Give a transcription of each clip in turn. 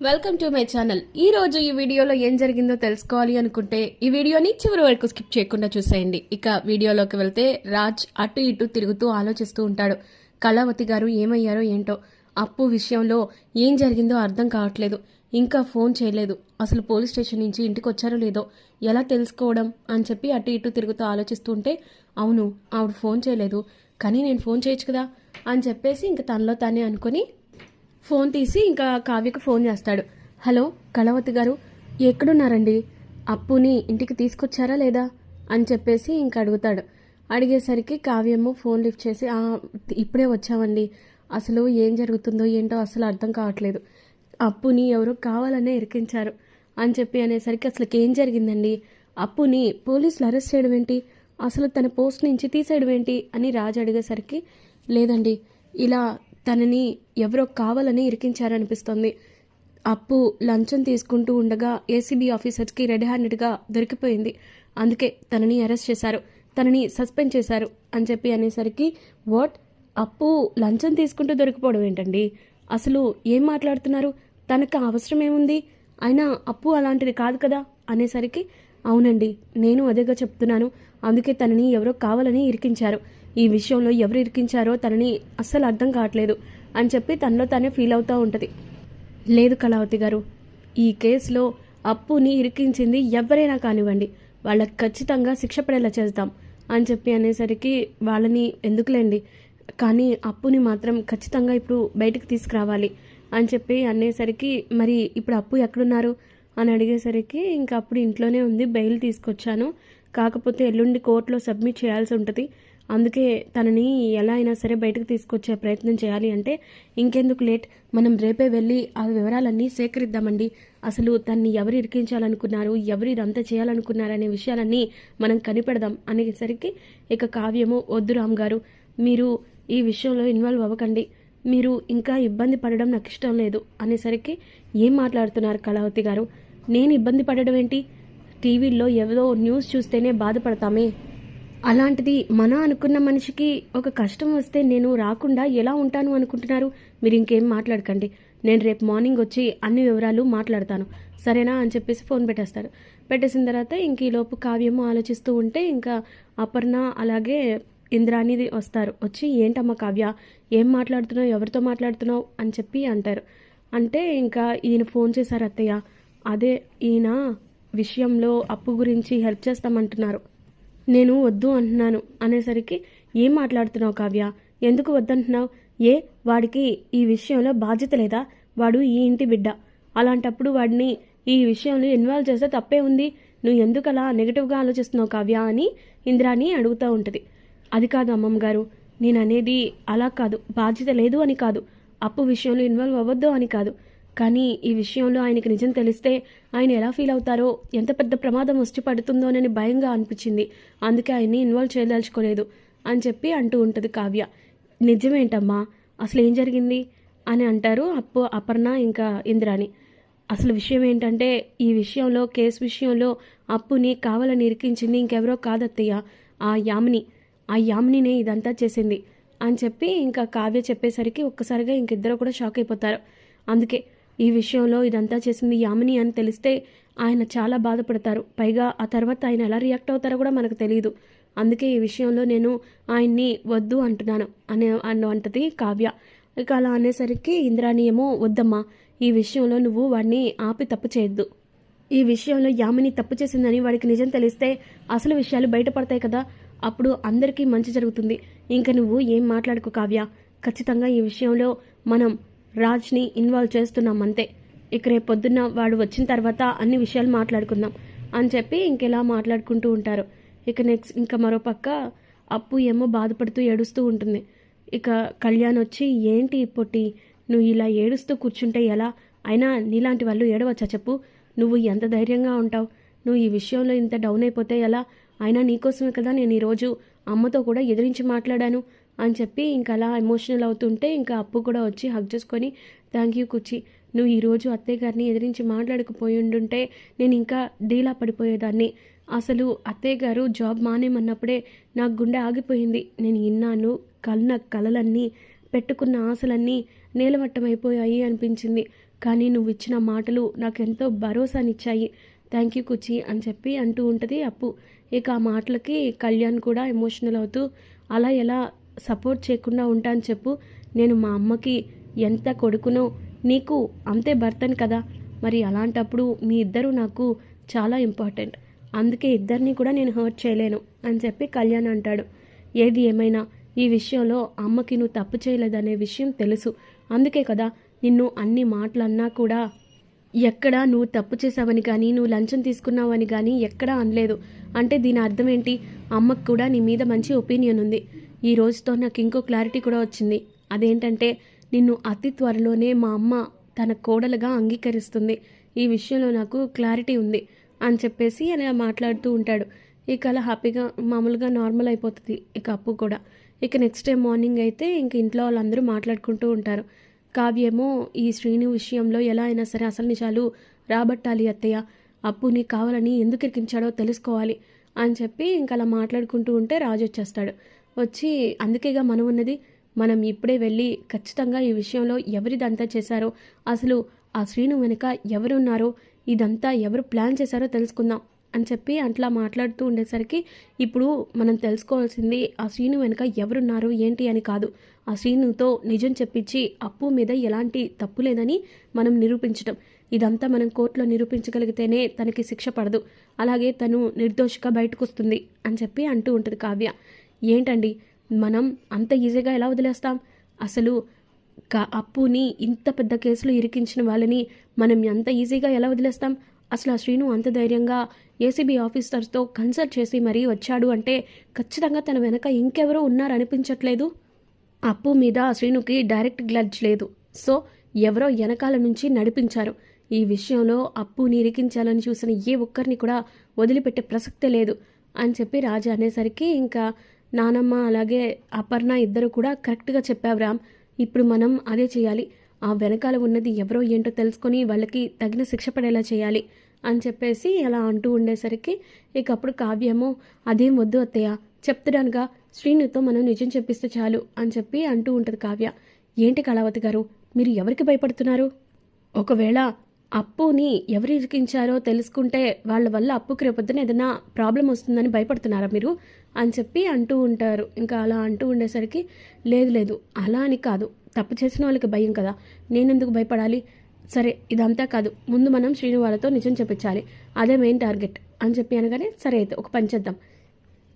Welcome to my channel. ఈ రోజు ఈ వీడియోలో ఏం జరిగిందో తెలుసుకోవాలి అనుకుంటే ఈ వీడియోని చివరి వరకు స్కిప్ చేయకుండా చూసేయండి. ఇక వీడియోలోకి వెళ్తే రాజ్ అటు ఇటు తిరుగుతూ ఆలోచిస్తూ ఉంటాడు. కళావతి గారు ఏమయ్యారో ఏంటో, అప్పు విషయంలో ఏం జరిగిందో అర్థం కావట్లేదు. ఇంకా ఫోన్ చేయలేదు, అసలు పోలీస్ స్టేషన్ నుంచి ఇంటికి వచ్చారో లేదో ఎలా తెలుసుకోవడం అని చెప్పి అటు ఇటు తిరుగుతూ ఆలోచిస్తూ ఉంటే, అవును ఆవిడ ఫోన్ చేయలేదు, కానీ నేను ఫోన్ చేయొచ్చు కదా అని చెప్పేసి ఇంక తనలో తానే అనుకుని ఫోన్ తీసి ఇంకా కావ్యకు ఫోన్ చేస్తాడు. హలో కళావతి గారు, ఎక్కడున్నారండి? అప్పుని ఇంటికి తీసుకొచ్చారా లేదా అని చెప్పేసి ఇంకా అడుగుతాడు. అడిగేసరికి కావ్యము ఫోన్ లిఫ్ట్ చేసి ఇప్పుడే వచ్చామండి, అసలు ఏం జరుగుతుందో ఏంటో అసలు అర్థం కావట్లేదు, అప్పుని ఎవరో కావాలనే ఇరికించారు అని చెప్పి అనేసరికి అసలు ఏం జరిగిందండి, అప్పుని పోలీసులు అరెస్ట్ చేయడం ఏంటి, అసలు తన పోస్ట్ నుంచి తీసేయడం ఏంటి అని రాజు అడిగేసరికి లేదండి, ఇలా తనని ఎవరో కావాలని ఇరికించారనిపిస్తోంది, అప్పు లంచం తీసుకుంటూ ఉండగా ఏసీబీ ఆఫీసర్స్కి రెడ్ హ్యాండెడ్గా దొరికిపోయింది, అందుకే తనని అరెస్ట్ చేశారు, తనని సస్పెండ్ చేశారు అని చెప్పి అనేసరికి వాట్, అప్పు లంచం తీసుకుంటూ దొరికిపోవడం ఏంటండి, అసలు ఏం మాట్లాడుతున్నారు, తనకు అవసరం ఏముంది, అయినా అప్పు అలాంటిది కాదు కదా అనేసరికి అవునండి నేను అదేగా చెప్తున్నాను, అందుకే తనని ఎవరో కావాలని ఇరికించారు, ఈ విషయంలో ఎవరు ఇరికించారో తనని అస్సలు అర్థం కావట్లేదు అని చెప్పి తనలో తానే ఫీల్ అవుతూ ఉంటుంది. లేదు కళావతి గారు, ఈ కేసులో అప్పుని ఇరికించింది ఎవరైనా కానివ్వండి, వాళ్ళకి ఖచ్చితంగా శిక్ష పడేలా చేద్దాం అని చెప్పి అనేసరికి వాళ్ళని ఎందుకులేండి, కానీ అప్పుని మాత్రం ఖచ్చితంగా ఇప్పుడు బయటకు తీసుకురావాలి అని చెప్పి అనేసరికి మరి ఇప్పుడు అప్పు ఎక్కడున్నారు అని అడిగేసరికి ఇంకా అప్పుడు ఇంట్లోనే ఉంది, బెయిల్ తీసుకొచ్చాను, కాకపోతే ఎల్లుండి కోర్టులో సబ్మిట్ చేయాల్సి ఉంటుంది, అందుకే తనని ఎలా అయినా సరే బయటకు తీసుకొచ్చే ప్రయత్నం చేయాలి అంటే ఇంకెందుకు లేట్, మనం రేపే వెళ్ళి ఆ వివరాలన్నీ సేకరిద్దామండి, అసలు తన్ని ఎవరు ఇరికించాలనుకున్నారు, ఎవరు ఇదంతా చేయాలనుకున్నారనే విషయాలన్నీ మనం కనిపెడదాం అనేసరికి ఇక కావ్యము వద్దు రామ్ గారు, మీరు ఈ విషయంలో ఇన్వాల్వ్ అవ్వకండి, మీరు ఇంకా ఇబ్బంది పడడం నాకు ఇష్టం లేదు అనేసరికి ఏం మాట్లాడుతున్నారు కళావతి గారు, నేను ఇబ్బంది పడడం ఏంటి, టీవీల్లో ఏదో న్యూస్ చూస్తేనే బాధపడతామే, అలాంటిది మన అనుకున్న మనిషికి ఒక కష్టం వస్తే నేను రాకుండా ఎలా ఉంటాను అనుకుంటున్నారు, మీరు ఇంకేం మాట్లాడకండి, నేను రేపు మార్నింగ్ వచ్చి అన్ని వివరాలు మాట్లాడతాను సరేనా అని చెప్పేసి ఫోన్ పెట్టేస్తారు. పెట్టేసిన తర్వాత ఇంక ఈలోపు కావ్యము ఆలోచిస్తూ ఉంటే ఇంకా అపర్ణ అలాగే ఇంద్రాణి వస్తారు, వచ్చి ఏంటమ్మా కావ్య ఏం మాట్లాడుతున్నావు, ఎవరితో మాట్లాడుతున్నావు అని చెప్పి అంటారు. అంటే ఇంకా ఈయన ఫోన్ చేశారు అత్తయ్య, అదే ఈయన విషయంలో అప్పు గురించి హెల్ప్ చేస్తామంటున్నారు, నేను వద్దు అంటున్నాను అనేసరికి ఏం మాట్లాడుతున్నావు కావ్య, ఎందుకు వద్దంటున్నావు, ఏ వాడికి ఈ విషయంలో బాధ్యత లేదా, వాడు ఈ ఇంటి బిడ్డ, అలాంటప్పుడు వాడిని ఈ విషయంలో ఇన్వాల్వ్ చేస్తే తప్పే ఉంది, నువ్వు ఎందుకు అలా నెగిటివ్గా ఆలోచిస్తున్నావు కావ్య అని ఇంద్రాని అడుగుతూ ఉంటుంది. అది కాదు అమ్మమ్మ గారు, నేను అనేది అలా కాదు, బాధ్యత లేదు అని కాదు, అప్పు విషయంలో ఇన్వాల్వ్ అవ్వద్దు అని కాదు, కానీ ఈ విషయంలో ఆయనకి నిజం తెలిస్తే ఆయన ఎలా ఫీల్ అవుతారో, ఎంత పెద్ద ప్రమాదం వచ్చి పడుతుందోనని భయంగా అనిపించింది, అందుకే ఆయన్ని ఇన్వాల్వ్ చేయదలుచుకోలేదు అని చెప్పి అంటూ ఉంటుంది కావ్య. నిజమేంటమ్మా, అసలు ఏం జరిగింది అని అంటారు అపర్ణ ఇంకా ఇంద్రాని. అసలు విషయం ఏంటంటే ఈ విషయంలో కేసు విషయంలో అప్పుని కావాలని ఇరికించింది ఇంకెవరో కాదత్తయ్య, ఆ యామినినే ఇదంతా చేసింది అని చెప్పి ఇంకా కావ్య చెప్పేసరికి ఒక్కసారిగా ఇంకిద్దరు కూడా షాక్ అయిపోతారు. అందుకే ఈ విషయంలో ఇదంతా చేసింది యామిని అని తెలిస్తే ఆయన చాలా బాధపడతారు, పైగా ఆ తర్వాత ఆయన ఎలా రియాక్ట్ అవుతారో కూడా మనకు తెలియదు, అందుకే ఈ విషయంలో నేను ఆయన్ని వద్దు అంటున్నాను అంటది కావ్య. ఇక అలా అనేసరికి ఇంద్రాణి ఏమో వద్దమ్మా, ఈ విషయంలో నువ్వు వాడిని ఆపి తప్పు చేయొద్దు, ఈ విషయంలో యామిని తప్పు చేసిందని వాడికి నిజం తెలిస్తే అసలు విషయాలు బయటపడతాయి కదా, అప్పుడు అందరికీ మంచి జరుగుతుంది, ఇంకా నువ్వు ఏం మాట్లాడుకో కావ్య, ఖచ్చితంగా ఈ విషయంలో మనం రాజ్ని ఇన్వాల్వ్ చేస్తున్నాం అంతే, ఇక రేపు పొద్దున్న వాడు వచ్చిన తర్వాత అన్ని విషయాలు మాట్లాడుకుందాం అని చెప్పి ఇంకెలా మాట్లాడుకుంటూ ఉంటారు. ఇక ఇంకా మరోపక్క అప్పు ఏమో బాధపడుతూ ఏడుస్తూ ఉంటుంది. ఇక కళ్యాణ్ వచ్చి ఏంటి పొట్టి, నువ్వు ఇలా ఏడుస్తూ కూర్చుంటే ఎలా, అయినా నీలాంటి వాళ్ళు ఏడవచ్చా చెప్పు, నువ్వు ఎంత ధైర్యంగా ఉంటావు, నువ్వు ఈ విషయంలో ఇంత డౌన్ అయిపోతే ఎలా, అయినా నీకోసమే కదా నేను ఈరోజు అమ్మతో కూడా ఎదిరించి మాట్లాడాను అని చెప్పి ఇంకా అలా ఎమోషనల్ అవుతుంటే ఇంకా అప్పు కూడా వచ్చి హగ్ చేసుకొని థ్యాంక్ యూ కుచ్చి, నువ్వు ఈరోజు అత్తయ్య గారిని ఎదిరించి మాట్లాడకపోయి ఉండుంటే నేను ఇంకా డీలా పడిపోయేదాన్ని, అసలు అత్తయ్య గారు జాబ్ మానేమన్నప్పుడే నాకు గుండె ఆగిపోయింది, నేను ఇన్నాను కలలన్నీ పెట్టుకున్న ఆశలన్నీ నేలమట్టమైపోయాయి అనిపించింది, కానీ నువ్వు ఇచ్చిన మాటలు నాకెంతో భరోసానిచ్చాయి. థ్యాంక్ యూ కుచి అని చెప్పి అంటూ ఉంటుంది అప్పు. ఇక ఆ మాటలకి కళ్యాణ్ కూడా ఎమోషనల్ అవుతూ, అలా ఎలా సపోర్ట్ చేయకుండా ఉంటాను చెప్పు, నేను మా అమ్మకి ఎంత కొడుకునో నీకు అంతే భర్తను కదా, మరి అలాంటప్పుడు మీ ఇద్దరు నాకు చాలా ఇంపార్టెంట్, అందుకే ఇద్దరిని కూడా నేను హర్ట్ చేయలేను అని చెప్పి కళ్యాణ్ అంటాడు. ఏది ఏమైనా ఈ విషయంలో అమ్మకి నువ్వు తప్పు చేయలేదనే విషయం తెలుసు, అందుకే కదా నిన్ను అన్ని మాటలన్నా కూడా ఎక్కడా నువ్వు తప్పు చేసావని కానీ నువ్వు లంచం తీసుకున్నావని కానీ ఎక్కడా అనలేదు. అంటే దీని అర్థం ఏంటి, అమ్మకు కూడా నీ మీద మంచి ఒపీనియన్ ఉంది. ఈ రోజుతో నాకు ఇంకో క్లారిటీ కూడా వచ్చింది, అదేంటంటే నిన్ను అతి త్వరలోనే మా అమ్మ తన కోడలుగా అంగీకరిస్తుంది, ఈ విషయంలో నాకు క్లారిటీ ఉంది అని చెప్పేసి అలా మాట్లాడుతూ ఉంటాడు. ఇక అలా హ్యాపీగా మామూలుగా నార్మల్ అయిపోతుంది ఇక అప్పు కూడా. ఇక నెక్స్ట్ డే మార్నింగ్ అయితే ఇంక ఇంట్లో వాళ్ళందరూ మాట్లాడుకుంటూ ఉంటారు. కావ్యేమో ఈ శ్రీను విషయంలో ఎలా అయినా సరే అసలు నిజాలు రాబట్టాలి అత్తయ్య, అప్పుని కావాలని ఎందుకు ఇరికించాడో తెలుసుకోవాలి అని చెప్పి ఇంక అలా మాట్లాడుకుంటూ ఉంటే రాజు వచ్చేస్తాడు. వచ్చి అందుకేగా మనం ఉన్నది, మనం ఇప్పుడే వెళ్ళి ఖచ్చితంగా ఈ విషయంలో ఎవరిదంతా చేశారో, అసలు ఆ శ్రీను వెనుక ఎవరున్నారో, ఇదంతా ఎవరు ప్లాన్ చేశారో తెలుసుకుందాం అని చెప్పి అట్లా మాట్లాడుతూ ఉండేసరికి ఇప్పుడు మనం తెలుసుకోవాల్సింది ఆ శ్రీను వెనుక ఎవరున్నారు ఏంటి అని కాదు, ఆ శ్రీనుతో నిజం చెప్పించి అప్పు మీద ఎలాంటి తప్పు లేదని మనం నిరూపించడం. ఇదంతా మనం కోర్టులో నిరూపించగలిగితేనే తనకి శిక్ష పడదు, అలాగే తను నిర్దోషిగా బయటకు వస్తుంది అని చెప్పి అంటూ ఉంటుంది కావ్య. ఏంటండి మనం అంత ఈజీగా ఎలా వదిలేస్తాం, అసలు అప్పుని ఇంత పెద్ద కేసులో ఇరికించిన వాళ్ళని మనం ఎంత ఈజీగా ఎలా వదిలేస్తాం, అసలు ఆ శ్రీను అంత ధైర్యంగా ఏసీబీ ఆఫీసర్స్తో కన్సల్ట్ చేసి మరీ వచ్చాడు అంటే ఖచ్చితంగా తన వెనక ఇంకెవరో ఉన్నారనిపించట్లేదు. అప్పు మీద శ్రీనుకి డైరెక్ట్ గ్లడ్జ్ లేదు, సో ఎవరో వెనకాల నుంచి నడిపించారు. ఈ విషయంలో అప్పుని ఇరికించాలని చూసిన ఏ ఒక్కరిని కూడా వదిలిపెట్టే ప్రసక్తే లేదు అని చెప్పి రాజా అనేసరికి ఇంకా నానమ్మ అలాగే అపర్ణ ఇద్దరు కూడా కరెక్ట్గా చెప్పావు రామ్, ఇప్పుడు మనం అదే చేయాలి, ఆ వెనకాల ఉన్నది ఎవరో ఏంటో తెలుసుకొని వాళ్ళకి తగిన శిక్ష పడేలా చేయాలి అని చెప్పేసి అలా అంటూ ఉండేసరికి ఇక అప్పుడు కావ్యమో అదేం వద్దు అత్తయ్య, చెప్తున్నానుగా శ్రీనుతో మనం నిజం చెప్పిస్తే చాలు అని చెప్పి అంటూ ఉంటుంది కావ్య. ఏంటి కళావతి గారు మీరు ఎవరికి భయపడుతున్నారు, ఒకవేళ అప్పుని ఎవరు ఇరికించారో తెలుసుకుంటే వాళ్ళ వల్ల అప్పుకి రేపొద్దున ఏదైనా ప్రాబ్లం వస్తుందని భయపడుతున్నారా మీరు అని చెప్పి అంటూ ఉంటారు. ఇంకా అలా అంటూ ఉండేసరికి లేదు లేదు అలా అని కాదు, తప్పు చేసిన వాళ్ళకి భయం కదా, నేనెందుకు భయపడాలి, సరే ఇదంతా కాదు, ముందు మనం శ్రీను వాళ్ళతో నిజం చెప్పించాలి, అదే మెయిన్ టార్గెట్ అని చెప్పి అనగానే సరే అయితే ఒక పని చేద్దాం,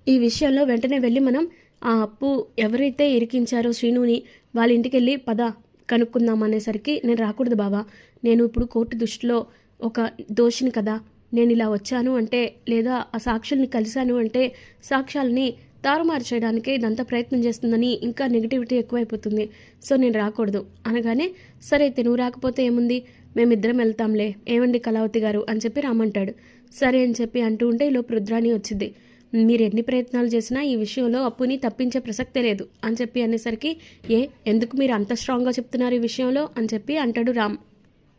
ఈ విషయంలో వెంటనే వెళ్ళి మనం ఆ అప్పు ఎవరైతే ఇరికించారో శ్రీనుని వాళ్ళ ఇంటికి వెళ్ళి పద కనుక్కుందాం అనేసరికి నేను రాకూడదు బాబా, నేను ఇప్పుడు కోర్టు దృష్టిలో ఒక దోషిని కదా, నేను ఇలా వచ్చాను అంటే లేదా ఆ సాక్షుల్ని కలిశాను అంటే సాక్ష్యాలని తారుమారు చేయడానికి ఇదంతా ప్రయత్నం చేస్తుందని ఇంకా నెగిటివిటీ ఎక్కువైపోతుంది, సో నేను రాకూడదు అనగానే సరే అయితే నువ్వు రాకపోతే ఏముంది, మేమిద్దరం వెళ్తాంలే, ఏమండి కళావతి గారు అని చెప్పి రామంటాడు. సరే అని చెప్పి అంటూ ఉంటే ఈలోపు రుద్రాణి వచ్చింది. మీరు ఎన్ని ప్రయత్నాలు చేసినా ఈ విషయంలో అప్పుని తప్పించే ప్రసక్తే లేదు అని చెప్పి అనేసరికి ఎందుకు మీరు అంత స్ట్రాంగ్గా చెప్తున్నారు ఈ విషయంలో అని చెప్పి అంటాడు రామ్.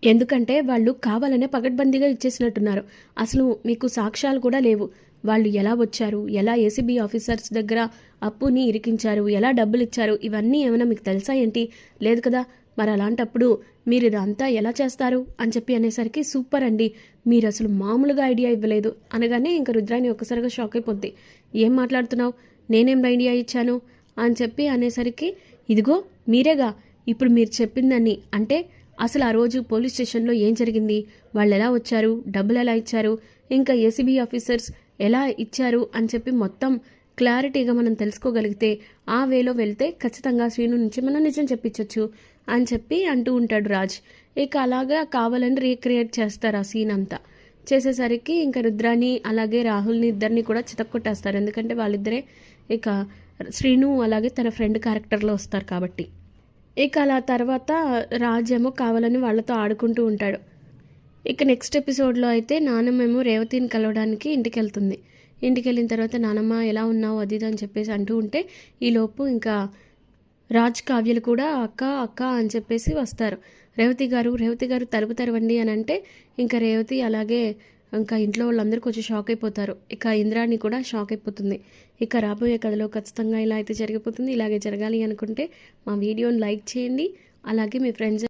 ఎందుకంటే వాళ్ళు కావాలనే పగడ్బందీగా ఇచ్చేసినట్టున్నారు, అసలు మీకు సాక్ష్యాలు కూడా లేవు, వాళ్ళు ఎలా వచ్చారు, ఎలా ఏసీబీ ఆఫీసర్స్ దగ్గర అప్పుని ఇరికించారు, ఎలా డబ్బులు ఇచ్చారు, ఇవన్నీ ఏమైనా మీకు తెలుసా ఏంటి, లేదు కదా, మరి అలాంటప్పుడు మీరు ఇదంతా ఎలా చేస్తారు అని చెప్పి అనేసరికి సూపర్ అండి, మీరు అసలు మామూలుగా ఐడియా ఇవ్వలేదు అనగానే ఇంకా రుద్రాణి ఒక్కసారిగా షాక్ అయిపోద్ది. ఏం మాట్లాడుతున్నావు, నేనేం ఐడియా ఇచ్చాను అని చెప్పి అనేసరికి ఇదిగో మీరేగా ఇప్పుడు మీరు చెప్పిందని, అంటే అసలు ఆ రోజు పోలీస్ స్టేషన్లో ఏం జరిగింది, వాళ్ళు ఎలా వచ్చారు, డబ్బులు ఎలా ఇచ్చారు, ఇంకా ఏసీబీ ఆఫీసర్స్ ఎలా ఇచ్చారు అని చెప్పి మొత్తం క్లారిటీగా మనం తెలుసుకోగలిగితే ఆ వేలో వెళ్తే ఖచ్చితంగా శ్రీను నుంచి మనం నిజం చెప్పించవచ్చు అని చెప్పి అంటూ ఉంటాడు రాజ్. ఇక అలాగా కావాలని రీక్రియేట్ చేస్తారు ఆ సీన్ అంతా. చేసేసరికి ఇంకా రుద్రాని అలాగే రాహుల్ని ఇద్దరిని కూడా చితక్కొట్టేస్తారు, ఎందుకంటే వాళ్ళిద్దరే ఇక శ్రీను అలాగే తన ఫ్రెండ్ క్యారెక్టర్లో వస్తారు కాబట్టి. ఇక అలా తర్వాత రాజ్ ఏమో కావాలని వాళ్ళతో ఆడుకుంటూ ఉంటాడు. ఇక నెక్స్ట్ ఎపిసోడ్లో అయితే నానమ్మేమో రేవతిని కలవడానికి ఇంటికి వెళ్తుంది. ఇంటికి వెళ్ళిన తర్వాత నానమ్మ ఎలా ఉన్నావు అది ఇది అని చెప్పేసి అంటూ ఉంటే ఈలోపు ఇంకా రాజ్ కావ్యలు కూడా అక్క అక్క అని చెప్పేసి వస్తారు. రేవతి గారు తలుపు తెరవండి అని అంటే ఇంకా రేవతి అలాగే ఇంకా ఇంట్లో వాళ్ళందరూ కొంచెం షాక్ అయిపోతారు. ఇక ఇంద్రాణి కూడా షాక్ అయిపోతుంది. ఇక రాబోయే కథలో ఖచ్చితంగా ఇలా అయితే జరిగిపోతుంది. ఇలాగే జరగాలి అనుకుంటే మా వీడియోని లైక్ చేయండి, అలాగే మీ ఫ్రెండ్స్